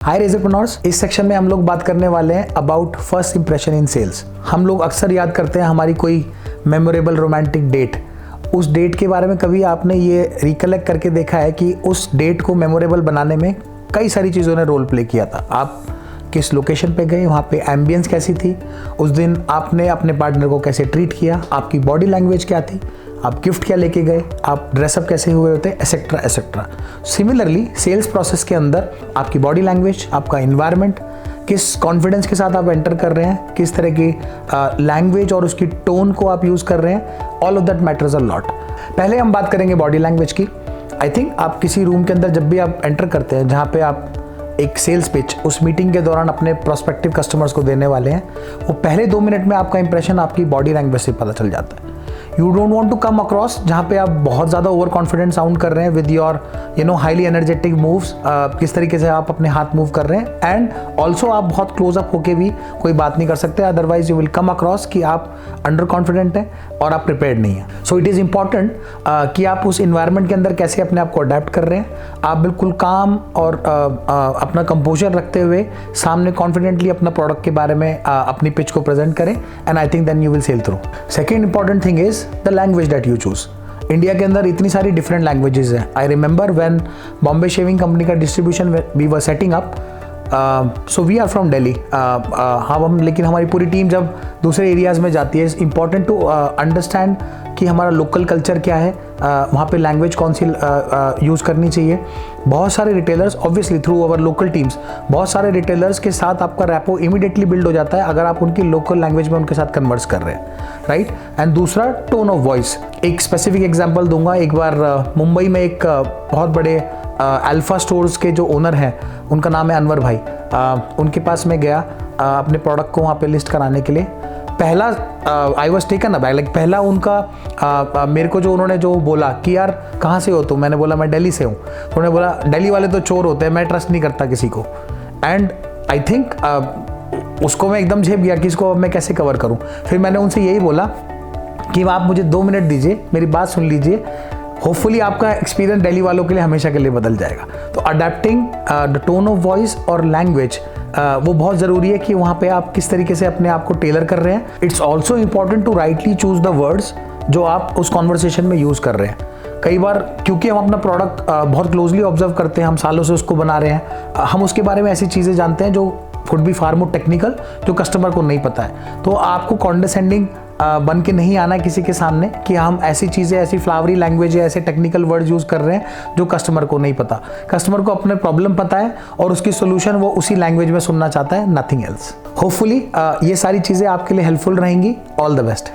हाय रेजरप्रेन्योर्स, इस सेक्शन में हम लोग बात करने वाले हैं about first impression in sales. हम लोग अक्सर याद करते हैं हमारी कोई मेमोरेबल रोमांटिक डेट। उस डेट के बारे में कभी आपने ये रिकलेक्ट करके देखा है कि उस डेट को मेमोरेबल बनाने में कई सारी चीज़ों ने रोल प्ले किया था? आप किस लोकेशन पे गए, वहाँ पे एम्बियंस कैसी थी, उस दिन आपने अपने पार्टनर को कैसे ट्रीट किया, आपकी बॉडी लैंग्वेज क्या थी, आप गिफ्ट क्या लेके गए, आप ड्रेसअप कैसे हुए होते, etcetera etcetera. Similarly sales process के अंदर आपकी बॉडी लैंग्वेज, आपका इन्वायरमेंट, किस कॉन्फिडेंस के साथ आप एंटर कर रहे हैं, किस तरह की लैंग्वेज और उसकी टोन को आप यूज़ कर रहे हैं, all of that matters a lot. पहले हम बात करेंगे बॉडी लैंग्वेज की। आई थिंक आप किसी रूम के अंदर जब भी आप एंटर करते हैं जहाँ पे आप एक सेल्स पिच उस मीटिंग के दौरान अपने प्रोस्पेक्टिव कस्टमर्स को देने वाले हैं, वो पहले 2 मिनट में आपका इंप्रेशन आपकी बॉडी लैंग्वेज से पता चल जाता है। You don't want to come across जहाँ पे आप बहुत ज़्यादा ओवर कॉन्फिडेंट साउंड कर रहे हैं with your highly energetic moves, किस तरीके से आप अपने हाथ मूव कर रहे हैं, एंड ऑल्सो आप बहुत क्लोजअप होके भी कोई बात नहीं कर सकते, otherwise you will come across कि आप अंडर कॉन्फिडेंट हैं और आप प्रिपेयर्ड नहीं हैं। सो इट इज़ इंपॉर्टेंट कि आप उस इन्वायरमेंट के अंदर कैसे अपने आप को अडेप्ट कर रहे हैं। आप बिल्कुल काम और अपना कंपोजर रखते हुए सामने कॉन्फिडेंटली अपना प्रोडक्ट के बारे में अपनी पिच को प्रेजेंट करें, and I think then you will sell through. Second important thing is the language that you choose. India के अंदर इतनी सारी डिफरेंट लैंग्वेजेस हैं। I remember when Bombay shaving company का distribution we were setting up, so we are from Delhi. लेकिन हमारी पूरी team जब दूसरे एरियाज़ में जाती है, इट्स इंपॉर्टेंट टू अंडरस्टैंड कि हमारा लोकल कल्चर क्या है, वहाँ पे लैंग्वेज कौन सी यूज़ करनी चाहिए। बहुत सारे retailers obviously through our local teams, बहुत सारे रिटेलर्स के साथ आपका रैपो इमीडिएटली बिल्ड हो जाता है अगर आप उनकी लोकल लैंग्वेज में उनके साथ कन्वर्स कर रहे हैं, राइट। एंड दूसरा, टोन ऑफ वॉइस। एक स्पेसिफिक एग्जांपल दूंगा। एक बार मुंबई में एक बहुत बड़े अल्फा स्टोर्स के जो ओनर हैं, उनका नाम है अनवर भाई। उनके पास मैं गया अपने प्रोडक्ट को वहाँ पे लिस्ट कराने के लिए। पहला I was taken aback, like पहला उनका मेरे को जो उन्होंने जो बोला कि यार कहाँ से हो तुम, मैंने बोला मैं दिल्ली से हूँ। तो उन्होंने बोला दिल्ली वाले तो चोर होते हैं, मैं ट्रस्ट नहीं करता किसी को। एंड आई थिंक उसको मैं एकदम झेप गया कि इसको अब मैं कैसे कवर करूँ। फिर मैंने उनसे यही बोला कि आप मुझे 2 मिनट दीजिए, मेरी बात सुन लीजिए, होपफुली आपका एक्सपीरियंस दिल्ली वालों के लिए हमेशा के लिए बदल जाएगा। तो adapting the tone of voice और लैंग्वेज वो बहुत ज़रूरी है कि वहाँ पे आप किस तरीके से अपने आप को टेलर कर रहे हैं। It's also important to rightly choose the words जो आप उस कॉन्वर्सेशन में यूज़ कर रहे हैं। कई बार क्योंकि हम अपना प्रोडक्ट बहुत क्लोजली ऑब्जर्व करते हैं, हम सालों से उसको बना रहे हैं, हम उसके बारे में ऐसी चीज़ें जानते हैं जो could be far more technical, जो कस्टमर को नहीं पता है। तो आपको कॉन्डेसेंडिंग बन के नहीं आना है किसी के सामने कि हम ऐसी चीज़ें, ऐसी फ्लावरी लैंग्वेज या ऐसे टेक्निकल वर्ड यूज़ कर रहे हैं जो कस्टमर को नहीं पता। कस्टमर को अपने प्रॉब्लम पता है और उसकी सोल्यूशन वो उसी लैंग्वेज में सुनना चाहता है, नथिंग एल्स। होपफुली ये सारी चीज़ें आपके लिए हेल्पफुल रहेंगी। All the best.